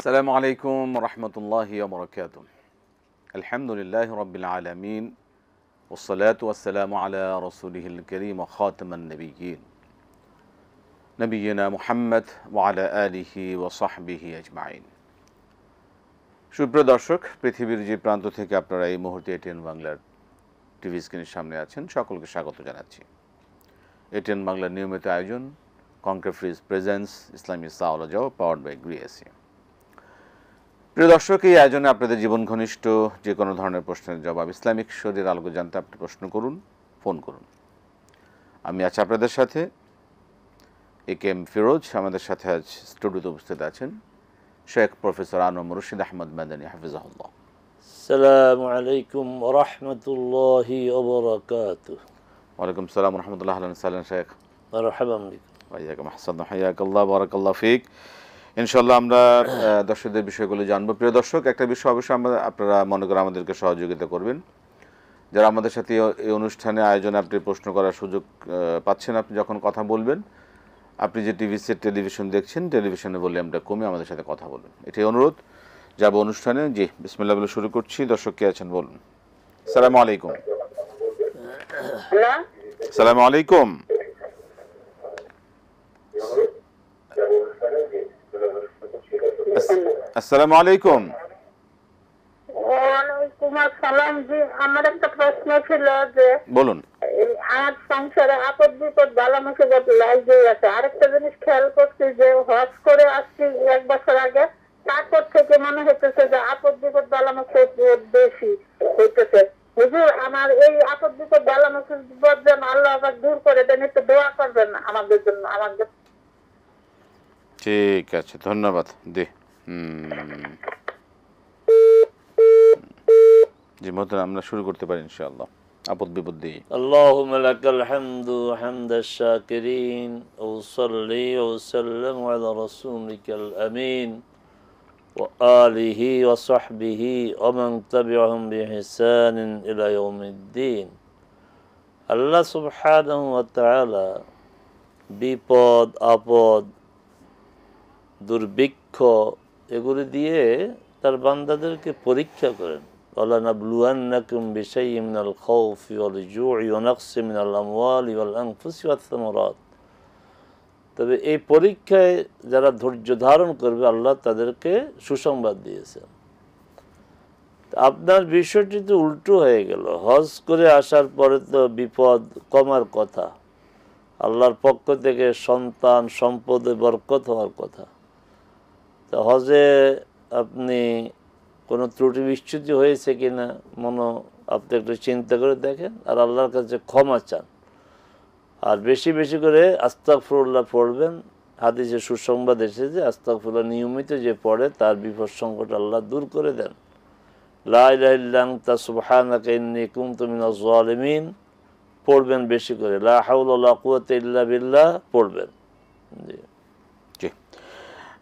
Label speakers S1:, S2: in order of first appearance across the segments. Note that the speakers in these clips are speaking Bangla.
S1: আসসালামু আলাইকুম রহমতুল্লাহি ওয়া বারাকাতুহু। আলহামদুলিল্লাহি রাব্বিল আলামিন ওয়াসসালাতু ওয়াসসালামু আলা রাসূলিহিল কারীম ওয়া খাতামান নাবিয়্যিন নবিয়্যিনা মুহাম্মদ ওয়া আলা আলিহি ওয়া সাহবিহি আজমাইন। সুপ্রিয় দর্শক, পৃথিবীর যে প্রান্ত থেকে আপনারা এই মুহূর্তে এটিএন বাংলার টিভি স্ক্রিনের সামনে আছেন, সকলকে স্বাগত জানাচ্ছি। এটিএন বাংলার নিয়মিত আয়োজন concrete fridge presence Islami সাওয়ালজ powered by গ্রিএসি। প্রিয় দর্শক, এই আয়োজনে আপনাদের জীবন ঘনিষ্ঠ যে কোনো ধরনের প্রশ্নের জবাব ইসলামিক শরীর আলোকে জানতে আপনি প্রশ্ন করুন, ফোন করুন। আমি আছি আপনাদের সাথে একেএম ফিরোজ। আমাদের সাথে আজ স্টুডিওতে উপস্থিত আছেন শেখ প্রফেসর আনোয়ার রশিদ আহমদ মাদানী হাফিজাহুল্লাহ।
S2: আসসালামু আলাইকুম ওয়া রাহমাতুল্লাহি ওয়া বারাকাতুহু।
S1: ওয়ালাইকুম আসসালাম ওয়া রাহমাতুল্লাহি ওয়া বারাকাতুহু। শেখ
S2: মারহাবান বিকুম।
S1: ওয়াইয়াকুম আহসান হাইয়াকাল্লাহ বারাকাল্লাহু ফিক। ইনশাআল্লাহ আমরা দর্শকদের বিষয়গুলো জানবো। প্রিয় দর্শক, একটা বিষয় অবশ্যই আপনারা মনে করে আমাদেরকে সহযোগিতা করবেন। যারা আমাদের সাথে এই অনুষ্ঠানে আয়োজনে আপনি প্রশ্ন করার সুযোগ পাচ্ছেন, আপনি যখন কথা বলবেন, আপনি যে টিভি সেট টেলিভিশন দেখছেন, টেলিভিশনে ভলিউমটা কমে আমাদের সাথে কথা বলবেন, এটাই অনুরোধ। যাব অনুষ্ঠানে। জি, বিসমিল্লাহ বলে শুরু করছি। দর্শক কে আছেন বলুন। আসসালামু আলাইকুম। আসসালামু আলাইকুম। আসসালামু আলাইকুম।
S3: ওয়ালাইকুম আসসালাম। জি, আমার একটা প্রশ্ন ছিল যে
S1: বলুন।
S3: আমার সংসারে আপদ বিপদ বালা মুসিবত লাগেই আছে। আরেকটা জিনিস খেয়াল করছি যে হজ করে আসছি 1 বছর আগে, তারপর থেকে মনে হইতেছে যে আপদ বিপদ বালা মুসিবত বেশি হইতেছে। হুজুর, আমার এই আপদ বিপদ বালা মুসিবত যেন আল্লাহ পাক দূর করে দেন, একটু দোয়া করবেন আমাদের জন্য। আমাদের
S1: ঠিক আছে, ধন্যবাদ। জি মোহতারাম, আমরা শুরু করতে পারি ইনশাআল্লাহ। আপদ বিপদ দিয়ে
S2: আল্লাহুম্মা লাকাল হামদু হামদাশ শাকিরিন ওয়া সাল্লি ওয়া সাল্লাম আলা রাসূলিকাল আমিন ওয়া আলিহি ওয়া সাহবিহি ওয়া মান তাবি'আহুম বিইহসানিন ইলা ইয়াউমিদ্দিন। আল্লাহ সুবহানাহু ওয়া তাআলা বিপদ আপদ দুর্ভিক্ষ এগুলি দিয়ে তার বান্দাদেরকে পরীক্ষা করেন। وَلَنَبْلُوَنَّكُمْ بِشَيْءٍ مِنَ الْخَوْفِ وَالْجُوعِ وَنَقْصٍ مِنَ الْأَمْوَالِ وَالْأَنفُسِ وَالثَّمَرَاتِ। তবে এই পরীক্ষায় যারা ধৈর্য ধারণ করবে, আল্লাহ তাদেরকে সুসংবাদ দিয়েছেন। আপনার বিষয়টি তো উল্টো হয়ে গেল। হজ করে আসার পরে তো বিপদ কমার কথা, আল্লাহর পক্ষ থেকে সন্তান সম্পদে বরকত হওয়ার কথা। তা হজে আপনি কোনো ত্রুটি বিচ্যুতি হয়েছে কিনা আপনি একটু চিন্তা করে দেখেন, আর আল্লাহর কাছে ক্ষমা চান। আর বেশি বেশি করে আস্তাগফিরুল্লাহ পড়বেন। হাদিসে সুসংবাদ এসেছে, আস্তাগফিরুল্লাহ নিয়মিত যে পড়ে তার বিপদ সংকট আল্লাহ দূর করে দেন। লা ইলাহা ইল্লা আনতা সুবহানাকা ইন্নী কুনতু মিনাজ জালিমিন পড়বেন বেশি করে। লা হাওলা ওয়ালা কুওয়াতা ইল্লা বিল্লাহ পড়বেন। জি,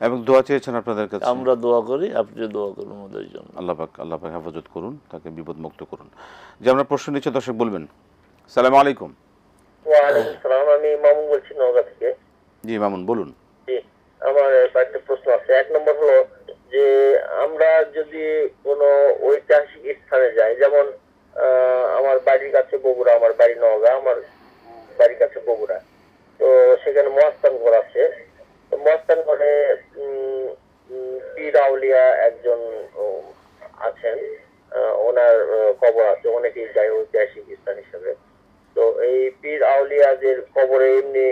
S1: এবং দোয়া চেয়েছেন আপনাদের কাছে।
S2: আমরা দোয়া করি, আপনি দোয়া করুন আমাদের জন্য।
S1: আল্লাহ পাক হেফাজত করুন, তাকে বিপদ মুক্ত করুন। যে আমরা প্রশ্ন নিচ্ছি, দর্শক বলবেন। আসসালামু আলাইকুম।
S4: ওয়ালাইকুম আসসালাম। আমি মামুন বলছি নওগাঁ থেকে।
S1: জি মামুন, বলুন।
S4: জি, আমার একটা প্রশ্ন আছে। 1 নম্বর হলো যে আমরা যদি কোনো ঐতিহাসিক স্থানে যাই, যেমন আমার বাড়ির কাছে বগুড়া, আমার বাড়ি নওগাঁ, আমার বাড়ির কাছে বগুড়া, তো সেখানে মহাস্থানগড় আছে। তো মহাস্থানগড়ে পীর আউলিয়া একজন আছেন, ওনার কবর আছে, অনেকেই যায় ঐতিহাসিক স্থান হিসেবে। তো এই পীর আউলিয়াদের কবরে এমনি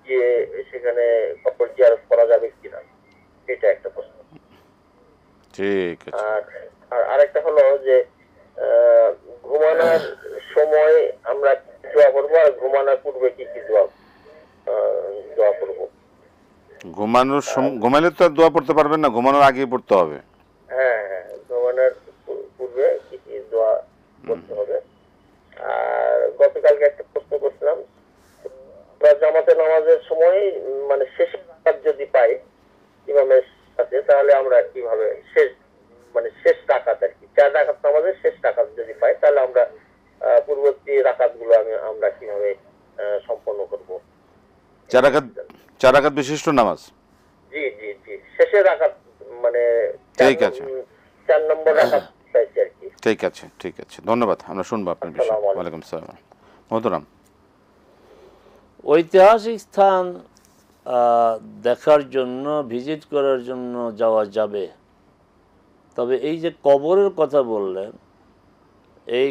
S4: গিয়ে সেখানে কবর জিয়ারত করা যাবে কিনা, এটা একটা প্রশ্ন।
S1: ঠিক আছে।
S4: আর আরেকটা হলো যে ঘুমানোর সময় আমরা দোয়া করবো, আর ঘুমানোর পূর্বে কি কি দোয়া করবো?
S1: ঘুমাইলে তো আর দোয়া পড়তে পারবেন না, ঘুমানোর আগেই পড়তে হবে।
S4: হ্যাঁ, ঘুমানোর পূর্বে কি কি দোয়া করতে হবে। আর গতকালকে একটা প্রশ্ন করছিলাম, জামাতে নামাজের সময় মানে শেষ রাকাত যদি পাই ইমামের সাথে, তাহলে আমরা কিভাবে শেষ রাকাত আর কি 4 রাকাত নামাজের শেষ রাকাত যদি পাই, তাহলে আমরা পূর্ববর্তী রাকাত গুলো আমরা কিভাবে সম্পন্ন করব?
S1: 4 রাকাত বিশিষ্ট নামাজ।
S4: জি জি জি জি, শেষে রাখাত, মানে
S1: ঠিক আছে।
S4: 4 নম্বর রাখাত চাইছি আর কি।
S1: ঠিক আছে, ঠিক আছে, ধন্যবাদ। আমরা শুনবো আপনার বিষয়।
S4: আসসালামু আলাইকুম।
S1: ওয়ালাইকুম সালাম। মোহতরাম।
S2: ঐতিহাসিক স্থান দেখার জন্য, ভিজিট করার জন্য যাওয়া যাবে, তবে এই যে কবরের কথা বললেন, এই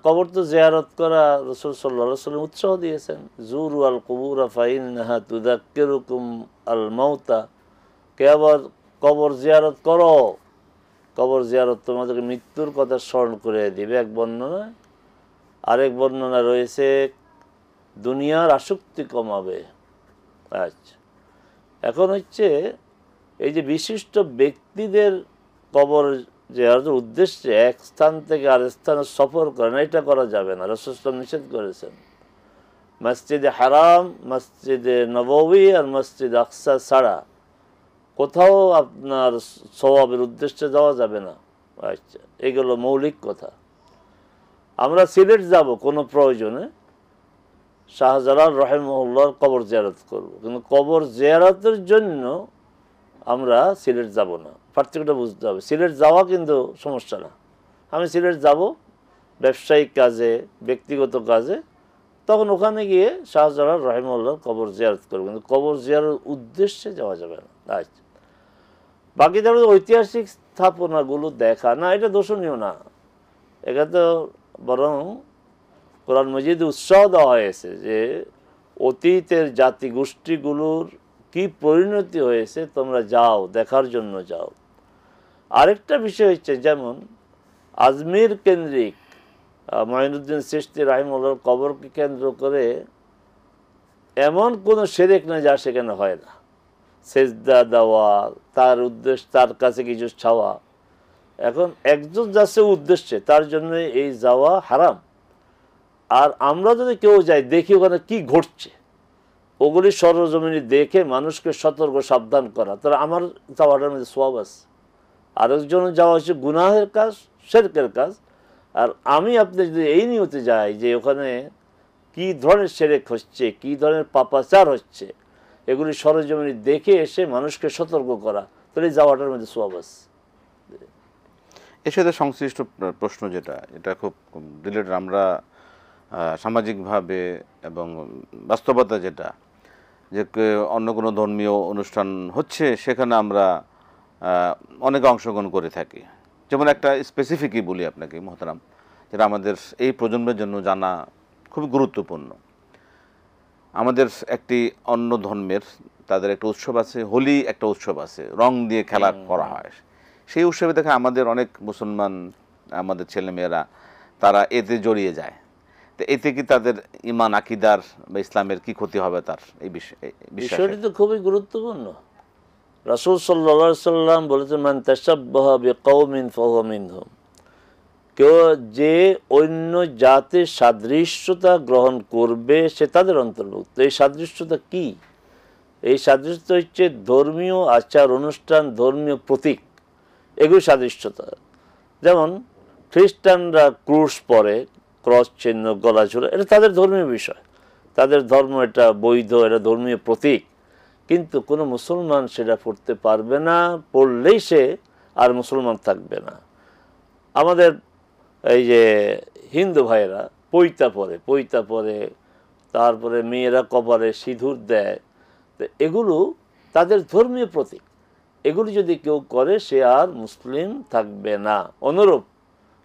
S2: কবর তো জিয়ারত করা রাসূল সাল্লাল্লাহু আলাইহি ওয়াসাল্লাম উৎসাহ দিয়েছেন, জুরু আল কুবুরা ফাইন্নাহা তুযাক্কিরুকুম আল মাউতা, কে আবার কবর জিয়ারত করো, কবর জিয়ারত তোমাদেরকে মৃত্যুর কথা স্মরণ করে দিবে এক বর্ণনা। আরেক বর্ণনা রয়েছে দুনিয়ার আসক্তি কমাবে। আচ্ছা, এখন হচ্ছে এই যে বিশিষ্ট ব্যক্তিদের কবর জিয়ারতের উদ্দেশ্যে এক স্থান থেকে আরেক স্থানে সফর করেন, এটা করা যাবে না, রাসূল সাল্লাল্লাহু আলাইহি ওয়াসাল্লাম নিষেধ করেছেন। মসজিদে হারাম, মসজিদে নববী আর মসজিদ আকসা ছাড়া কোথাও আপনার সওয়াবের উদ্দেশ্যে যাওয়া যাবে না। আচ্ছা, এগুলো মৌলিক কথা। আমরা সিলেট যাব কোনো প্রয়োজনে, শাহজালাল রাহিমাহুল্লাহর কবর জিয়ারত করব, কিন্তু কবর জিয়ারতের জন্য আমরা সিলেট যাব না। পার্থক্যটা বুঝতে হবে। সিলেট যাওয়া কিন্তু সমস্যা না, আমি সিলেট যাব ব্যবসায়িক কাজে, ব্যক্তিগত কাজে, তখন ওখানে গিয়ে শাহজালাল রাহিমাহুল্লাহর কবর জিয়ারত করব, কিন্তু কবর জিয়ারতের উদ্দেশ্যে যাওয়া যাবে না। আচ্ছা, বাকি যারা ঐতিহাসিক স্থাপনাগুলো দেখা না, এটা দোষণীয় না, এটা তো বরং কোরআন মজিদে উৎসাহ দেওয়া হয়েছে যে অতীতের জাতিগোষ্ঠীগুলোর কি পরিণতি হয়েছে, তোমরা যাও, দেখার জন্য যাও। আরেকটা বিষয় হচ্ছে, যেমন আজমির কেন্দ্রিক মঈনুদ্দিন চিশতি রাহিমাহুল্লাহর কবরকে কেন্দ্র করে এমন কোনো শিরক না যা সেখানে হয় না, সেজদা দেওয়া, তার উদ্দেশ্য, তার কাছে কিছু চাওয়া। এখন একজন যাচ্ছে উদ্দেশ্যে, তার জন্য এই যাওয়া হারাম। আর আমরা যদি কেউ যাই, দেখি ওখানে কি ঘটছে, ওগুলি সরজমিনে দেখে মানুষকে সতর্ক সাবধান করা, তাহলে আমার যাওয়াটার মধ্যে সওয়াব আছে। আরেকজনের যাওয়া হচ্ছে গুনাহের কাজ, শিরকের কাজ। আর আমি আপনি যদি এই নিয়তে যাই যে ওখানে কি ধরনের শিরক হচ্ছে, কি ধরনের পাপাচার হচ্ছে, এগুলি সরজমিনে দেখে এসে মানুষকে সতর্ক করা, তাহলে যাওয়াটার মধ্যে সওয়াব আছে।
S1: এর সাথে সংশ্লিষ্ট প্রশ্ন যেটা, এটা খুব রিলেটেড, আমরা সামাজিকভাবে এবং বাস্তবতা যেটা, যে অন্য কোনো ধর্মীয় অনুষ্ঠান হচ্ছে, সেখানে আমরা অনেকে অংশগ্রহণ করে থাকি। যেমন একটা স্পেসিফিকই বলি আপনাকে মোহতারাম, যেটা আমাদের এই প্রজন্মের জন্য জানা খুবই গুরুত্বপূর্ণ। আমাদের একটি অন্য ধর্মের তাদের একটা উৎসব আছে, হোলি একটা উৎসব আছে, রং দিয়ে খেলা করা হয়। সেই উৎসবে দেখা আমাদের অনেক মুসলমান, আমাদের ছেলেমেয়েরা তারা এতে জড়িয়ে যায়। তো এতে কি তাদের ইমান, আকিদার বা ইসলামের কি ক্ষতি হবে তার, এই
S2: বিষয়টি তো খুবই গুরুত্বপূর্ণ। রাসূল সাল্লাল্লাহু আলাইহি সাল্লাম বলেছেন, মান তাশাব্বাহা বিকাউমিন ফাহুয়া মিনহুম, কেউ যে অন্য জাতির সাদৃশ্যতা গ্রহণ করবে সে তাদের অন্তর্ভুক্ত। এই সাদৃশ্যতা কি? এই সাদৃশ্য হচ্ছে ধর্মীয় আচার অনুষ্ঠান, ধর্মীয় প্রতীক, এগুলি সাদৃশ্যতা। যেমন খ্রিস্টানরা ক্রুশ পরে, ক্রস চিহ্ন গলা ঝুলে, এটা তাদের ধর্মীয় বিষয়, তাদের ধর্ম, এটা বৈধ, এটা ধর্মীয় প্রতীক। কিন্তু কোনো মুসলমান সেটা পড়তে পারবে না, পড়লেই সে আর মুসলমান থাকবে না। আমাদের এই যে হিন্দু ভাইয়েরা পৈতা পরে, তারপরে মেয়েরা কপালে সিঁদুর দেয়, তো এগুলো তাদের ধর্মীয় প্রতীক। এগুলি যদি কেউ করে সে আর মুসলিম থাকবে না। অনুরূপ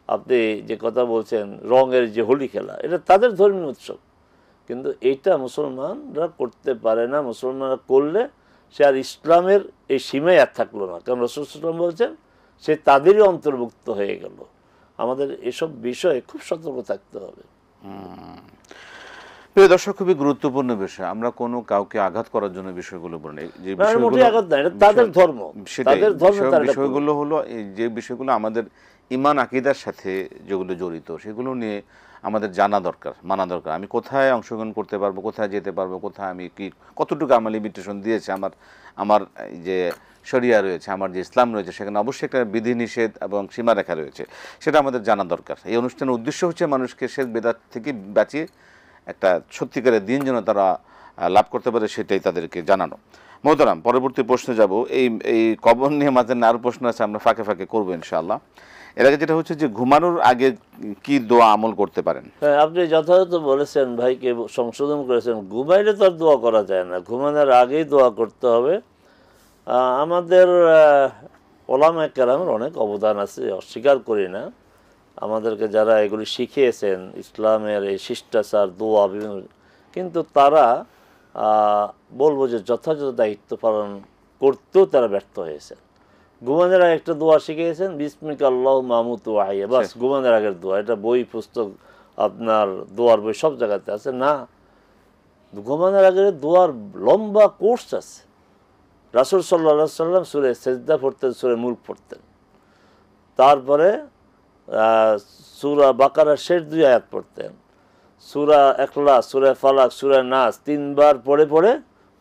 S2: আপনি যে কথা বলছেন, রঙের যে হোলি খেলা, এটা তাদের ধর্মীয় উৎসব, কিন্তু এটা মুসলমানরা করতে পারে না। মুসলমানরা করলে সে আর ইসলামের এই সীমায় আর থাকলো না, কারণ রাসূল সাল্লাল্লাহু আলাইহি ওয়াসাল্লাম বলছেন সে তাদেরই অন্তর্ভুক্ত হয়ে গেল। আমাদের এসব বিষয়ে খুব সতর্ক থাকতে হবে।
S1: প্রিয় দর্শক, খুবই গুরুত্বপূর্ণ বিষয়। আমরা কোনো কাউকে আঘাত করার জন্য বিষয়গুলো বলি, যে বিষয়গুলো হলো যে বিষয়গুলো আমাদের ইমান আকিদার সাথে যেগুলো জড়িত, সেগুলো নিয়ে আমাদের জানা দরকার, মানা দরকার। আমি কোথায় অংশগ্রহণ করতে পারবো, কোথায় যেতে পারবো, কোথায় আমি কি কতটুকু আমার লিমিটেশন দিয়েছে আমার যে শরিয়া রয়েছে, আমার যে ইসলাম রয়েছে, সেখানে অবশ্যই একটা বিধিনিষেধ এবং সীমারেখা রয়েছে, সেটা আমাদের জানা দরকার। এই অনুষ্ঠানের উদ্দেশ্য হচ্ছে মানুষকে শিরক বিদআত থেকে বাঁচিয়ে একটা সত্যিকারের দিন যেন তারা লাভ করতে পারে সেটাই তাদেরকে জানানো। মোহতারাম, পরবর্তী প্রশ্নে যাব। এই কবর নিয়ে মাঝে আরও প্রশ্ন আছে, আমরা ফাঁকে ফাঁকে করবো ইনশাআল্লাহ। এর আগে যেটা হচ্ছে যে ঘুমানোর আগে কি দোয়া আমল করতে পারেন?
S2: হ্যাঁ, আপনি যথাযথ বলেছেন, ভাইকে সংশোধন করেছেন। ঘুমাইলে তো আর দোয়া করা যায় না, ঘুমানোর আগেই দোয়া করতে হবে। আমাদের ওলামায়ে কেরামের অনেক অবদান আছে, অস্বীকার করি না। আমাদেরকে যারা এগুলি শিখিয়েছেন, ইসলামের এই শিষ্টাচার, দোয়া, বিভিন্ন, কিন্তু তারা বলবো যে যথাযথ দায়িত্ব পালন করতেও তারা ব্যর্থ হয়েছে। ঘুমানোর আগে একটা দোয়া শিখিয়েছেন, বিসমিকা আল্লাহুম্মা আমুতু ওয়া আহইয়া, বাস ঘুমানোর আগের দোয়া। এটা বই পুস্তক, আপনার দোয়ার বই সব জায়গাতে আছে। না, ঘুমানোর আগে দোয়ার লম্বা কোর্স আছে। রাসূল সাল্লাল্লাহু আলাইহি সাল্লাম সূরা সেজদা পড়তেন, সূরা মুলক পড়তেন, তারপরে সূরা বাকারার শেষ 2 আয়াত পড়তেন, সূরা ইখলাস, সূরা ফালাক, সূরা নাস 3 বার পড়ে পড়ে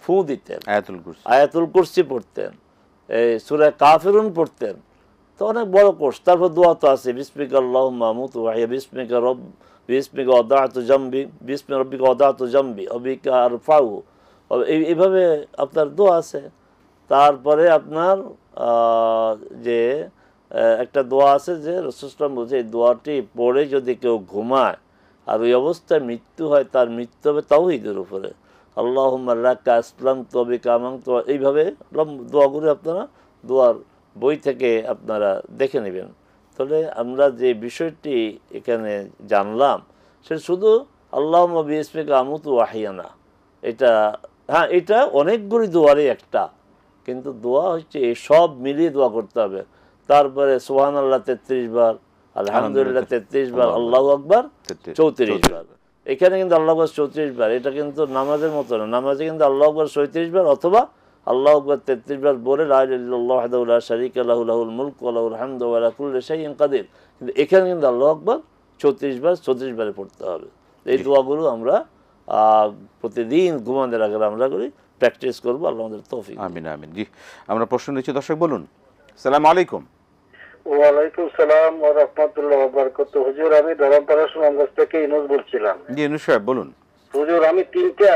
S2: ফু দিতেন, আয়াতুল কুরসি পড়তেন, এই সূরা কাফিরুন পড়তেন। তো অনেক বড় কোর্স। তারপর দোয়া তো আছে, বিসমিকা আল্লাহুম্মা আমুতু ওয়া আহইয়া, বিসমিকা ওয়াদাতু জামবি, বিসমি রাব্বিকা ওয়াদাতু জামবি ওয়াবিকা আরফাউ, এইভাবে আপনার দোয়া আছে। তারপরে আপনার যে একটা দোয়া আছে যে রাসূল সাল্লাল্লাহু আলাইহি ওয়াসাল্লাম বলছে, এই দোয়াটি পড়ে যদি কেউ ঘুমায় আর ওই অবস্থায় মৃত্যু হয়, তার মৃত্যু হবে তাওহীদের উপরে। আল্লাহুম্মা লাকা আসলামতু ওয়া বিকা আমানতু, এইভাবে দোয়াগুলো আপনারা দোয়ার বই থেকে আপনারা দেখে নেবেন। তাহলে আমরা যে বিষয়টি এখানে জানলাম সেটা শুধু আল্লাহুম্মা বিইসমিকা আমুতু ওয়া আহইয়া না, এটা, হ্যাঁ, এটা অনেকগুলি দোয়ারই একটা, কিন্তু দোয়া হচ্ছে এই সব মিলিয়ে দোয়া করতে হবে। তারপরে সুবহানাল্লাহ 33 বার, আলহামদুলিল্লাহ 33 বার, আল্লাহু আকবার 34 বার। এখানে কিন্তু আল্লাহু আকবার 34 বার, এটা কিন্তু নামাজের মতো না। নামাজে কিন্তু আল্লাহু আকবার 34 বার অথবা আল্লাহু আকবার 33 বার বলে লা ইলাহা ইল্লাল্লাহু ওয়াহদাহু লা শারীকা লাহু লাহুল মুলকু ওয়া লাহুল হামদু ওয়া আলা কুল্লি শাইইন কাদির। কিন্তু এখানে কিন্তু আল্লাহু আকবার 34 বার 34 বারে পড়তে হবে। এই দোয়াগুলো আমরা প্রতিদিন ঘুমানোর আগে আমরা করি, প্র্যাকটিস করবো। আল্লাহ আমাদের তৌফিক।
S1: আমিন আমিন। জি, আমরা প্রশ্ন নিচ্ছি, দর্শক বলুন। আসসালামু আলাইকুম।
S5: ওয়ালাইকুম সালাম ওয়া রাহমাতুল্লাহি ওয়া বারাকাতুহু। হুজুর, আমি ধরমপাড়া সুনামগঞ্জ থেকে ইনুস বলছিলাম।
S1: জি ইনুস সাহেব বলুন।
S5: হুজুর, আমি 3টা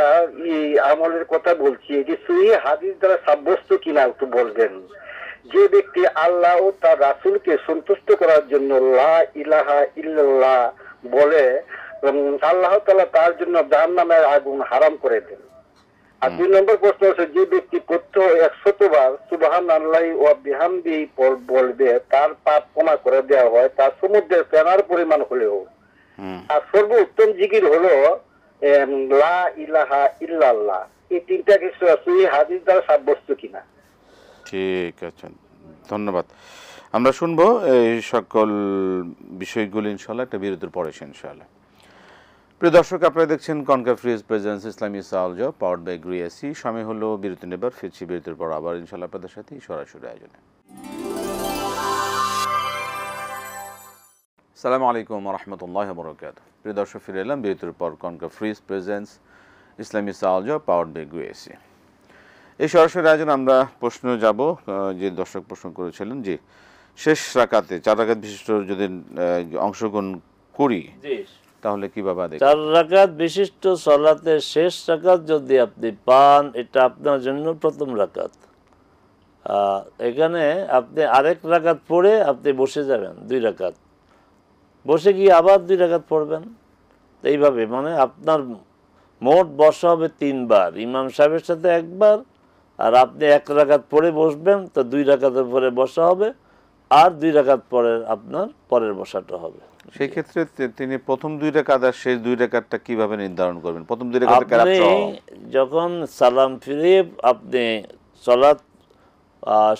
S5: আমলের কথা বলছি, এটি সহিহ হাদিস দ্বারা সাব্যস্ত কিনা একটু বলবেন। যে ব্যক্তি আল্লাহ ও তার রাসূলকে সন্তুষ্ট করার জন্য লা ইলাহা ইল্লাল্লাহ বলে, আল্লাহ তাআলা তার জন্য জাহান্নামের আগুন হারাম করে দেন। আর 2 নম্বর প্রশ্ন হচ্ছে, যে ব্যক্তি প্রত্যহ 100 বার সুবহানাল্লাহি ওয়া বিহামদিহি বলবে, তার পাপ ক্ষমা করে দেওয়া হয়, তার সমুদ্রের ফেনার পরিমাণ হলেও। আর সর্বোত্তম জিকির হলো লা ইলাহা ইল্লাল্লাহ। এই 3টা কিছু সহিহ হাদিস দ্বারা সাব্যস্ত কিনা।
S1: ঠিক আছে, ধন্যবাদ। আমরা শুনবো এই সকল বিষয়গুলো ইনশাআল্লাহ একটা বিরতির পরে ইনশাআল্লাহ। প্রিয় দর্শক, আপনারা দেখছেন concha fridge presence Islami সাওয়ালজ powered by গ্রিএসি। সময় হলো বিরতি নেবার, ফিরছি বিরতির পর আবার ইনশাআল্লাহ আপনাদের সাথে সরাসরি আয়োজনে। আসসালামু আলাইকুম ওয়া রাহমাতুল্লাহি ওয়া বারাকাতুহু। প্রিয় দর্শক, ফিরে এলাম বিরতির পর concha fridge presence Islami সাওয়ালজ powered by গ্রিএসি। এই সরাসরি আয়োজনে আমরা প্রশ্ন যাব, যে দর্শক প্রশ্ন করেছিলেন যে শেষ রাকাতে 4 রাকাত বিশিষ্ট যদি অংশগ্রহণ করি তাহলে কিভাবে আদায়?
S2: 4 রাকাত বিশিষ্ট সালাতের শেষ রাকাত যদি আপনি পান, এটা আপনার জন্য প্রথম রাকাত। এখানে আপনি আরেক রাকাত পড়ে আপনি বসে যাবেন, 2 রাকাত বসে গিয়ে আবার 2 রাকাত পড়বেন। এইভাবে মানে আপনার মোট বসা হবে 3 বার, ইমাম সাহেবের সাথে 1 বার, আর আপনি 1 রাকাত পড়ে বসবেন, তো 2 রাকাতের পরে বসা হবে, আর 2 রাকাত পরে আপনার পরের বসাটা হবে।
S1: সেই ক্ষেত্রে তিনি প্রথম 2 রাকাত আর শেষ 2 রাকাতটা কিভাবে নির্ধারণ করবেন? প্রথম 2 রাকাতের কেরাত সহ
S2: যখন সালাম ফিরিয়ে আপনি সালাত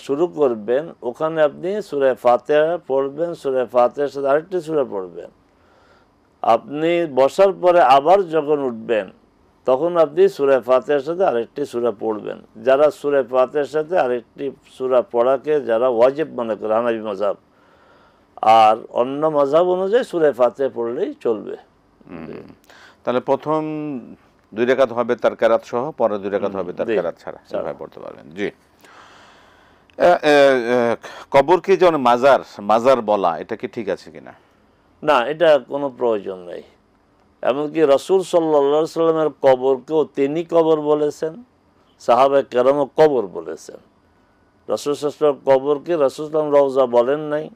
S2: শুরু করবেন, ওখানে আপনি সূরা ফাতিহা পড়বেন, সূরা ফাতিহার সাথে আরেকটি সূরা পড়বেন। আপনি বসার পরে আবার যখন উঠবেন, তখন আপনি সূরা ফাতিহার সাথে আরেকটি সূরা পড়বেন। যারা সূরা ফাতিহার সাথে আরেকটি সূরা পড়াকে যারা ওয়াজিব মনে করে, হানাফি মাযহাব, আর অন্য মাযহাব অনুযায়ী সূরা ফাতিহা পড়লেই চলবে।
S1: তাহলে প্রথম 2 রাকাত হবে তার কেরাত সহ, পরে 2 রাকাত হবে তার কেরাত ছাড়া, সেভাবে পড়তে পারবেন। জি, কবরকে যেমন মাজার বলা, এটা কি ঠিক আছে কিনা?
S2: না, এটা কোনো প্রয়োজন নেই। এমনকি রাসূল সাল্লাল্লাহু আলাইহি সাল্লামের কবরকেও তিনি কবর বলেছেন, সাহাবায়ে কেরামও কবর বলেছেন। রাসূল সাল্লাল্লাহু আলাইহি ওয়াসাল্লাম কবরকে রাসূল সাল্লাল্লাহু আলাইহি ওয়াসাল্লাম রওজা বলেন নাই।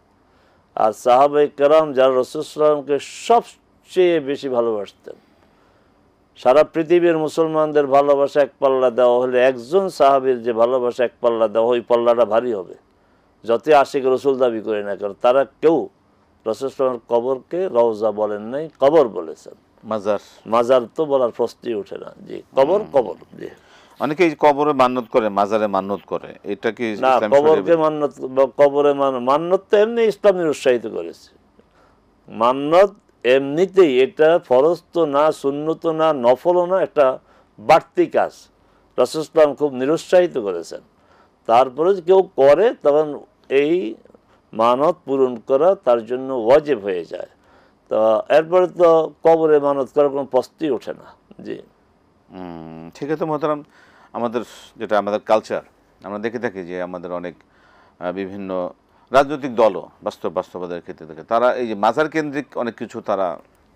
S2: আর সাহাবায়ে কেরাম যারা রাসূল সাল্লাল্লাহু আলাইহি ওয়াসাল্লামকে সবচেয়ে বেশি ভালোবাসতেন, সারা পৃথিবীর মুসলমানদের ভালোবাসা এক পাল্লা দেওয়া হলে একজন সাহাবীর যে ভালোবাসা এক পাল্লা দেওয়া, ওই পাল্লাটা ভারী হবে। যতই আশিক রসুল দাবি করে না কেন, তারা কেউ রাসূল সাল্লাল্লাহু আলাইহি ওয়াসাল্লামের কবরকে রওজা বলেন নাই, কবর বলেছেন।
S1: মাজার
S2: মাজার তো বলার প্রশ্নই ওঠে না। জি, কবর কবর। জি,
S1: অনেকে এই কবরে মান্নত করে, মাজারে মান্নত করে, এটা কি
S2: না,
S1: ইসলাম
S2: কবরকে
S1: শরীয়তে?
S2: মান্নত বা কবরে মান্নত তো এমনি ইসলাম উৎসাহিত করেছে। মান্নত এমনিতেই এটা ফরজ তো না, সুন্নত না, নফলও না, একটা বাড়তি কাজ। রাসূল সাল্লাল্লাহু আলাইহি ওয়াসাল্লাম খুব নিরুৎসাহিত করেছেন। তারপরে যদি কেউ করে তখন এই মানত পূরণ করা তার জন্য ওয়াজিব হয়ে যায়। তো এরপরে তো কবরে মানত করার কোনো প্রশ্নই ওঠে না। জি,
S1: ঠিক আছে মোহতারাম, আমাদের যেটা আমাদের কালচার, আমরা দেখে থাকি যে আমাদের অনেক বিভিন্ন রাজনৈতিক দলও বাস্তবতার ক্ষেত্রে থাকে, তারা এই যে মাজার কেন্দ্রিক অনেক কিছু তারা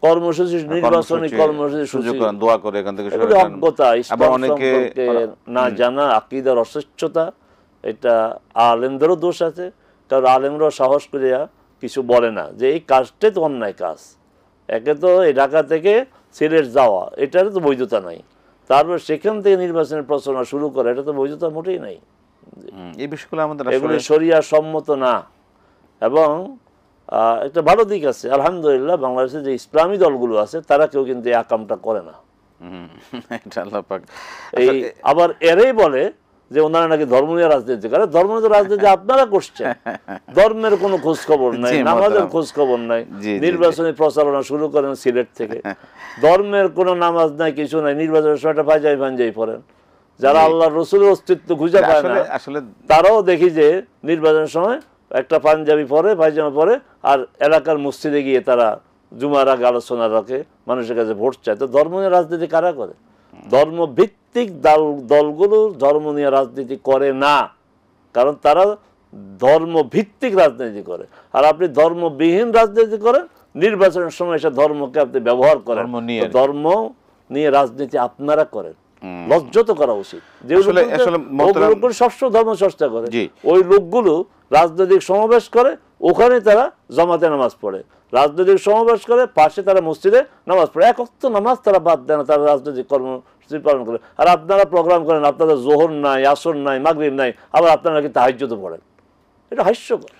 S2: কর্মসূচি, নির্বাচনী কর্মসূচি
S1: সুযোগ করেন, দোয়া করে এখান থেকে
S2: এগুলো অজ্ঞতা,
S1: আবার
S2: ইসলাম
S1: অনেকে
S2: সম্পর্কে না জানা, আকীদার অস্বচ্ছতা। এটা আলেমদেরও দোষ আছে, কারণ আলেমরাও সাহস করিয়া কিছু বলে না যে এই কাজটাই তো অন্যায় কাজ। একে তো এই ঢাকা থেকে সিলেট যাওয়া, এটার তো বৈধতা নাই, তারপর সেখান থেকে নির্বাচনের প্রচারণা শুরু করা, এটা তো বৈধতা মোটেই নাই।
S1: এই বিষয়গুলো আমাদের
S2: এগুলি শরিয়া সম্মত না। এবং একটা ভালো দিক আছে, আলহামদুলিল্লাহ, বাংলাদেশে যে ইসলামী দলগুলো আছে তারা কেউ কিন্তু এই আকামটা করে না।
S1: এটা আল্লাহ পাক
S2: এই আবার এরাই বলে যে ওনারা নাকি ধর্ম নিয়ে রাজনীতি করে। ধর্ম নিয়ে রাজনীতি আপনারা করছেন, ধর্মের কোনো খোঁজ খবর নাই, নামাজের খোঁজ খবর নাই, নির্বাচনী প্রচারণা শুরু করেন সিলেট থেকে। ধর্মের কোনো নামাজ নাই, কিছু নাই, নির্বাচনের সময়টা পাঞ্জাবি পাঞ্জাবি পড়েন। যারা আল্লাহ রসুলের অস্তিত্ব খুঁজে পায় না
S1: আসলে
S2: তারাও দেখি যে নির্বাচনের সময় একটা পাঞ্জাবি পরে, পায়জামা পরে, আর এলাকার মসজিদে গিয়ে তারা জুমার আগে আলোচনা রাখে, মানুষের কাছে ভোট চায়। তো ধর্ম নিয়ে রাজনীতি কারা করে? ধর্মভিত্তিক দলগুলো ধর্ম নিয়ে রাজনীতি করে না, কারণ তারা ধর্মভিত্তিক রাজনীতি করে। আর আপনি ধর্মবিহীন রাজনীতি করেন, নির্বাচনের সময় এসে ধর্মকে আপনি ব্যবহার করেন। ধর্ম নিয়ে রাজনীতি আপনারা করেন, লজ্জিত করা উচিত। যেগুলো সবসময় ধর্ম চর্চা করে, ওই লোকগুলো রাজনৈতিক সমাবেশ করে, ওখানে তারা জমাতে নামাজ পড়ে, রাজনৈতিক সমাবেশ করে, পাশে তারা মসজিদে নামাজ পড়ে। এক ওয়াক্ত নামাজ তারা বাদ দেয় না, তারা রাজনৈতিক কর্মসূচি পালন করে। আর আপনারা প্রোগ্রাম করেন, আপনাদের জোহর নাই, আসর নাই, মাগরিব নাই, আবার আপনারা নাকি তাহাজ্জুদও পড়েন। এটা হাস্যকর।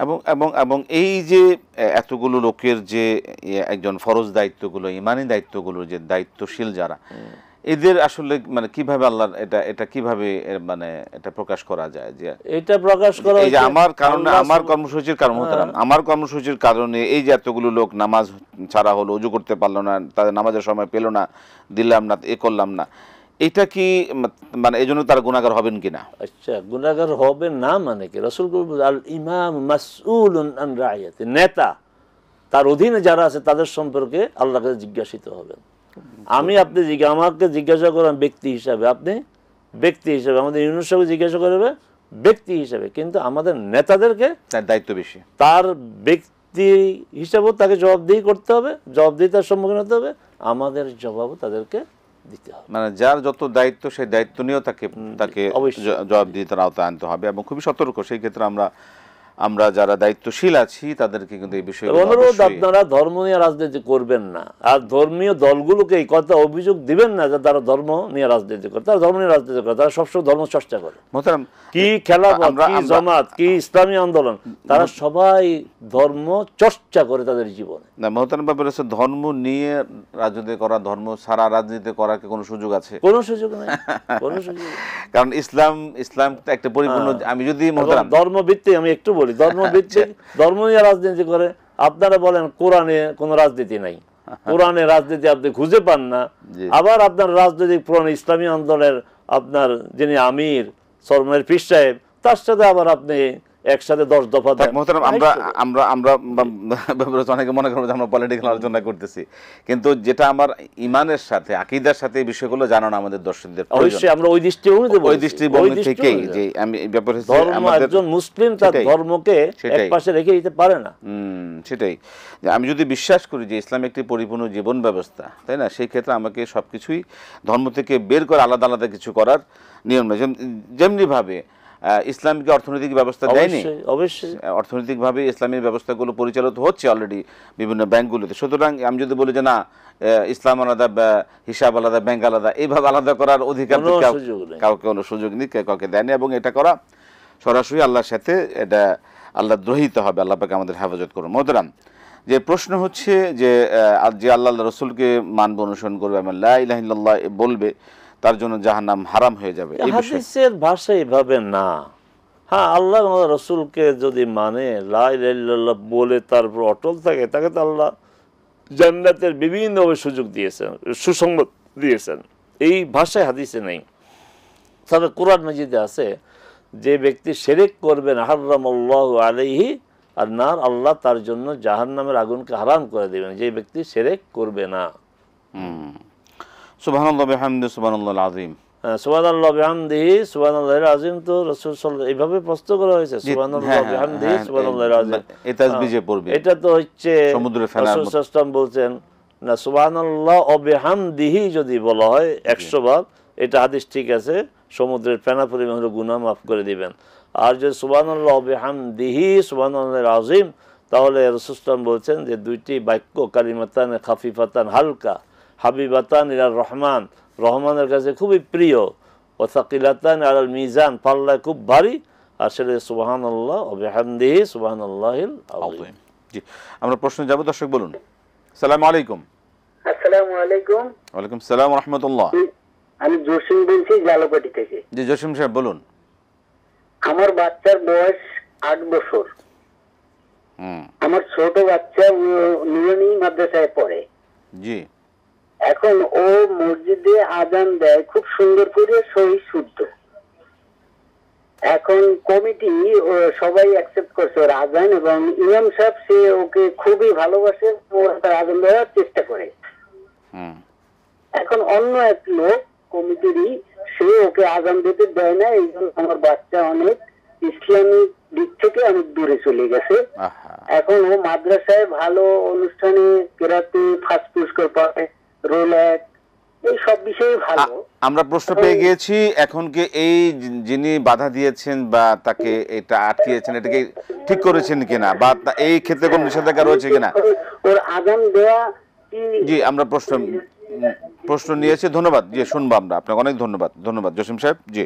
S1: এবং এবং এবং এই যে এতগুলো লোকের যে একজন ফরজ দায়িত্বগুলো, ইমানি দায়িত্বগুলো, যে দায়িত্বশীল যারা, এদের আসলে মানে কিভাবে আল্লাহর এটা কিভাবে মানে এটা প্রকাশ করা যায়? যে
S2: এটা প্রকাশ করা
S1: এই যে আমার কারণে, আমার কর্মসূচির কারণে, আমার কর্মসূচির কারণে এই যে এতগুলো লোক নামাজ ছাড়া হলো, ওযু করতে পারলো না, তাদের নামাজের সময় পেলো না, দিলাম না, এ করলাম না, এটা কি মানে এই জন্য তারা গুনাহগার হবেন কিনা?
S2: আচ্ছা, গুনাহগার হবে না মানে কি? রাসূল আল ইমাম মাসউলুন আন রাইয়াতি, নেতা তার অধীনে যারা আছে তাদের সম্পর্কে আল্লাহর কাছে জিজ্ঞাসিত হবেন। আমি আপনি আমাকে জিজ্ঞাসা করেন ব্যক্তি হিসাবে, আপনি ব্যক্তি হিসাবে, আমাদের ইউনুস সাহেব জিজ্ঞাসা করবে ব্যক্তি হিসাবে, কিন্তু আমাদের নেতাদেরকে
S1: তার দায়িত্ব বেশি,
S2: তার ব্যক্তি হিসাবেও তাকে জবাবদিহি করতে হবে, জবাবদিহিতার সম্মুখীন হতে হবে, আমাদের জবাবও তাদেরকে দিতে হবে।
S1: মানে যার যত দায়িত্ব সেই দায়িত্ব নিয়েও তাকে জবাবদিহিতার আওতায় আনতে হবে, এবং খুবই সতর্ক। সেই ক্ষেত্রে আমরা যারা দায়িত্বশীল আছি তাদেরকে কিন্তু এই বিষয়ে
S2: অনুরোধ, আপনারা ধর্ম নিয়ে রাজনীতি করবেন না। আর ধর্মীয় দলগুলোকে এই কথা অভিযোগ দিবেন না যে তারা ধর্ম নিয়ে রাজনীতি করে। তারা ধর্ম নিয়ে রাজনীতি করে, তারা সবসময় ধর্ম চর্চা করে। কি খেলাফত, কি জামাত, কি ইসলামী আন্দোলন, তারা সবাই ধর্ম চর্চা করে তাদের জীবনে।
S1: না মোহতারাম বাবা, ধর্ম নিয়ে রাজনীতি করা, ধর্ম ছাড়া রাজনীতি করার কি কোনো সুযোগ আছে?
S2: কোনো সুযোগ নাই, কোনো সুযোগ।
S1: কারণ ইসলাম একটা পরিপূর্ণ, আমি যদি
S2: ধর্মভিত্তিক, আমি একটু বলি, ধর্মভিত্তিক ধর্ম নিয়ে রাজনীতি করে। আপনারা বলেন কোরআনে কোনো রাজনীতি নাই, কোরআনে রাজনীতি আপনি খুঁজে পান না। আবার আপনার রাজনৈতিক পুরানো ইসলামী আন্দোলনের আপনার যিনি আমির সরমনের পীর সাহেব, তার সাথে আবার আপনি একসাথে 10 দফা দেন।
S1: মোহতারাম, আমরা আমরা আমরা অনেকে মনে করবো যে আমরা পলিটিক্যাল আলোচনা করতেছি, কিন্তু যেটা আমার ইমানের সাথে আকীদার সাথে এই বিষয়গুলো জানানো আমাদের দর্শকদের প্রয়োজন।
S2: অবশ্যই আমরা ওই দৃষ্টিভঙ্গিতে বলছি,
S1: ওই দৃষ্টিভঙ্গি থেকেই যে আমি এই ব্যাপারে
S2: ধর্ম, একজন মুসলিম তার ধর্মকে একপাশে রেখে দিতে পারে না।
S1: সেটাই, যে আমি যদি বিশ্বাস করি যে ইসলাম একটি পরিপূর্ণ জীবন ব্যবস্থা, তাই না, সেই ক্ষেত্রে আমাকে সবকিছুই ধর্ম থেকে বের করে আলাদা আলাদা কিছু করার নিয়ম নেই। যেমনি ভাবে ইসলামকে অর্থনৈতিক ব্যবস্থা দেয়নি,
S2: অবশ্যই
S1: অর্থনৈতিকভাবে ইসলামী ব্যবস্থাগুলো পরিচালিত হচ্ছে অলরেডি বিভিন্ন ব্যাংকগুলোতে। সুতরাং আমি যদি বলি যে না, ইসলাম আলাদা, হিসাব আলাদা, ব্যাংক আলাদা, এইভাবে আলাদা করার অধিকার কাউকে কোনো সুযোগ নেই, কাউকে দেয়নি, এবং এটা করা সরাসরি আল্লাহর সাথে, এটা আল্লাহ দ্রোহিত হবে। আল্লাহ পাক আমাদের হেফাজত করুন। মোহতারাম, যে প্রশ্ন হচ্ছে যে আল্লাহ রসুলকে মানব, অনুসরণ করবে, এবং লা ইলাহা ইল্লাল্লাহ বলবে, তার জন্য জাহান্নাম হারাম হয়ে যাবে, এই বিষয়ে
S2: হাদিসের ভাষা এভাবে না। হ্যাঁ, আল্লাহ রসুলকে যদি মানে, লা ইলাহা ইল্লাল্লাহ বলে তারপর অটল থাকে, তাকে তো আল্লাহ জান্নাতের বিভিন্নভাবে সুযোগ দিয়েছেন, সুসংবাদ দিয়েছেন। এই ভাষায় হাদিসে নেই। তবে কোরআন মাজিদে আছে, যে ব্যক্তি শিরক করবেন হারামাল্লাহু আলাইহি আন-নার, আল্লাহ তার জন্য জাহান্নামের আগুনকে হারাম করে দিবেন, যে ব্যক্তি শিরক করবে না।
S1: সুবহানাল্লাহ বিহামদিহি সুবহানাল্লাহিল আযীম।
S2: সুবহানাল্লাহ বিহামদিহি সুবহানাল্লাহিল আযীম তো রাসূল সাল্লাল্লাহু এইভাবে প্রশ্ন করা হয়েছে, সুবহানাল্লাহ বিহামদিহি সুবহানাল্লাহিল আযীম।
S1: এই তাসবিহে পড়বে,
S2: এটা তো হচ্ছে
S1: সমুদ্রে ফেনার
S2: রাসূল সাল্লাল্লাহু আলাইহি ওয়াসাল্লাম বলছেন না, সুবহানাল্লাহ ও বিহামদিহি যদি বলা হয় 100 বার, এটা হাদিস ঠিক আছে, সমুদ্রের ফেনা পরিমাণ হলো গুনাহ মাফ করে দিবেন। আর যদি সুবহানাল্লাহ ও বিহামদিহি সুবহানাল্লাহিল আযীম, তাহলে রাসূল সাল্লাল্লাহু আলাইহি ওয়াসাল্লাম বলছেন যে দুইটি বাক্য, কালিমাতান খাফিফাতান হালকা, হাবিবাতান ইলার রহমান, রহমানের কাছে খুবই প্রিয়, ও সাকিলাতান আলাল মিজান, পাল্লায় খুব ভারী, আর সেটা সুবহানাল্লাহ ওয়া বিহামদিহি সুবহানাল্লাহিল আযীম।
S1: জি, আমরা প্রশ্ন যাব। দর্শক বলুন। আসসালামু আলাইকুম।
S5: আসসালামু আলাইকুম।
S1: ওয়ালাইকুম সালাম ওয়া রাহমাতুল্লাহ।
S5: আমি জসিম বলছি, জালাপাটি থেকে।
S1: জি জসিম সাহেব বলুন।
S5: আমার বাচ্চার বয়স 8 বছর। আমার ছোট বাচ্চা নুরানি মাদ্রাসায় পড়ে।
S1: জি।
S5: এখন ও মসজিদে আজান দেয় খুব সুন্দর করে, সহি শুদ্ধ। এখন কমিটি সবাই অ্যাকসেপ্ট করছে ওর আজান, এবং ইমাম সাহেব সে ওকে খুবই ভালোবাসে, ওরা তার আজান দেওয়ার চেষ্টা করে। এখন অন্য এক লোক কমিটিরই, সে ওকে আজান দিতে দেয় না, এই জন্য আমার বাচ্চা অনেক ইসলামিক দিক থেকে অনেক দূরে চলে গেছে। এখন ও মাদ্রাসায় ভালো অনুষ্ঠানে কেরাতে ফার্স্ট পুরস্কার পায়, রোলেট, এই সব বিষয়ে ভালো।
S1: আমরা প্রশ্ন পেয়ে গিয়েছি। এখন কি এই যিনি বাধা দিয়েছেন বা তাকে এটা আটকিয়েছেন, এটাকে ঠিক করেছেন কিনা, বা এই ক্ষেত্রে কোনো নিষেধাজ্ঞা রয়েছে কিনা?
S5: ওর আজান দেওয়া
S1: জি, আমরা প্রশ্ন নিয়েছি। ধন্যবাদ। জি, শুনবো আমরা। আপনাকে অনেক ধন্যবাদ। ধন্যবাদ জসিম সাহেব। জি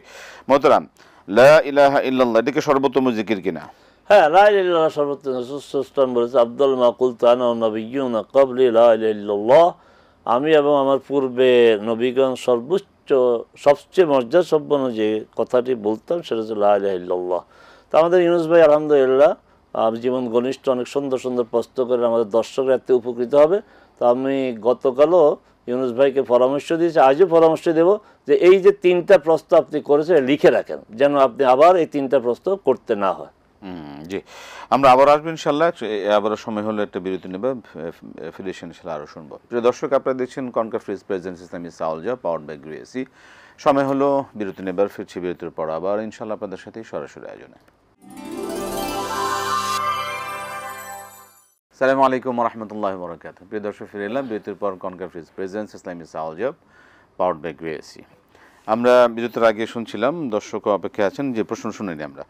S1: মোহতারাম, লা ইলাহা ইল্লাল্লাহ এটাকে সর্বোত্তম জিকির কিনা?
S2: হ্যাঁ, লা ইলাহা ইল্লাল্লাহ সর্বোত্তম। রাসূল সাল্লাল্লাহু আলাইহি ওয়াসাল্লাম বলেছে, আফদাল মা কুলতু আনা ওয়ান নাবিয়্যুনা ক্বাবলি লা ইলাহা ইল্লাল্লাহ, আমি এবং আমার পূর্বে নবীগণ সবচেয়ে মর্যাদা সম্পন্ন যে কথাটি বলতাম সেটা হচ্ছে লা ইলাহা ইল্লাল্লাহ। তো আমাদের ইউনুস ভাই আলহামদুলিল্লাহ জীবন ঘনিষ্ঠ, অনেক সুন্দর সুন্দর প্রশ্ন করে আমাদের দর্শকরা এতে উপকৃত হবে। তো আমি গতকালও ইউনুস ভাইকে পরামর্শ দিয়েছি, আজও পরামর্শ দেব যে এই যে 3টা প্রশ্ন আপনি করেছেন লিখে রাখেন, যেন আপনি আবার এই 3টা প্রশ্ন করতে না হয়।
S1: জি, আমরা আবার আসবো ইনশাল্লাহ। আবার সময় হলে একটা বিরতি নেব, ফিরে এসে ইনশাল্লাহ আরও শুনবো। প্রিয় দর্শক, আপনারা দেখছেন concha fridge presence Islami সাউলজা powered by গ্রিএসি। সময় হলো বিরতি নেবার, ফিরছি বিরতির পর আবার ইনশাল্লাহ আপনাদের সাথেই সরাসরি আয়োজনে। আসসালামু আলাইকুম ওয়া রাহমাতুল্লাহি ওয়া বারাকাতুহু। প্রিয় দর্শক, ফিরে এলাম বিরতির পর concha fridge presence Islami সাউলজা powered by গ্রিএসি। আমরা বিরতির আগে শুনছিলাম, দর্শক অপেক্ষা আছেন, যে প্রশ্ন শুনিনি আমরা।